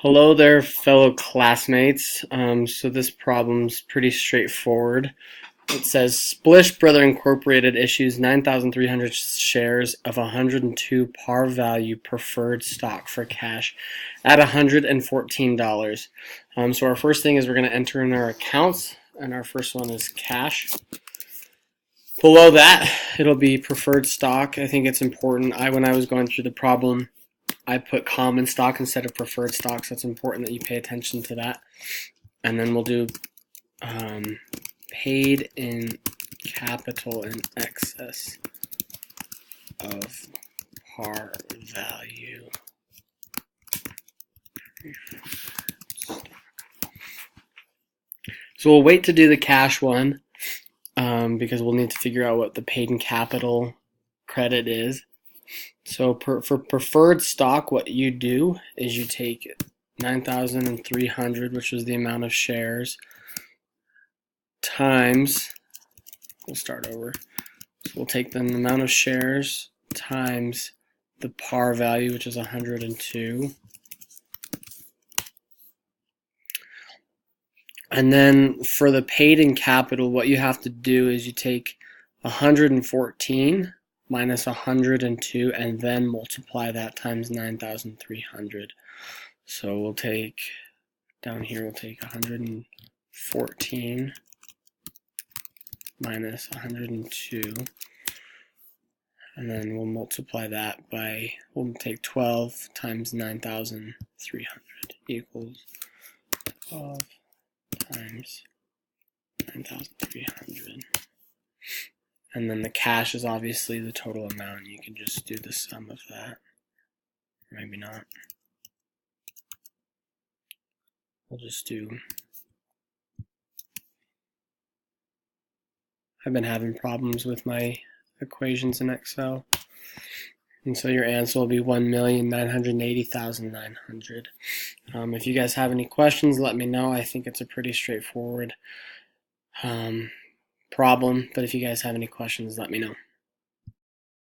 Hello there, fellow classmates. So this problem's pretty straightforward. It says Splish Brother Incorporated issues 9,300 shares of 102 par value preferred stock for cash at $114. So our first thing is we're going to enter in our accounts, and our first one is cash. Below that, it'll be preferred stock. I think it's important. When I was going through the problem, I put common stock instead of preferred stock, so it's important that you pay attention to that. And then we'll do paid in capital in excess of par value. So we'll wait to do the cash one because we'll need to figure out what the paid in capital credit is. So for preferred stock, what you do is you take 9,300, which was the amount of shares, times, we'll start over. So we'll take the amount of shares times the par value, which is 102. And then for the paid in capital, what you have to do is you take 114 minus 102 and then multiply that times 9,300. So we'll take, down here we'll take 114 minus 102, and then we'll multiply that by, we'll take 12 times 9,300 equals 12 times 9,300. And then the cash is obviously the total amount. You can just do the sum of that. Maybe not. We'll just do... I've been having problems with my equations in Excel. And so your answer will be 1,980,900. If you guys have any questions, let me know. I think it's a pretty straightforward problem, but if you guys have any questions, let me know.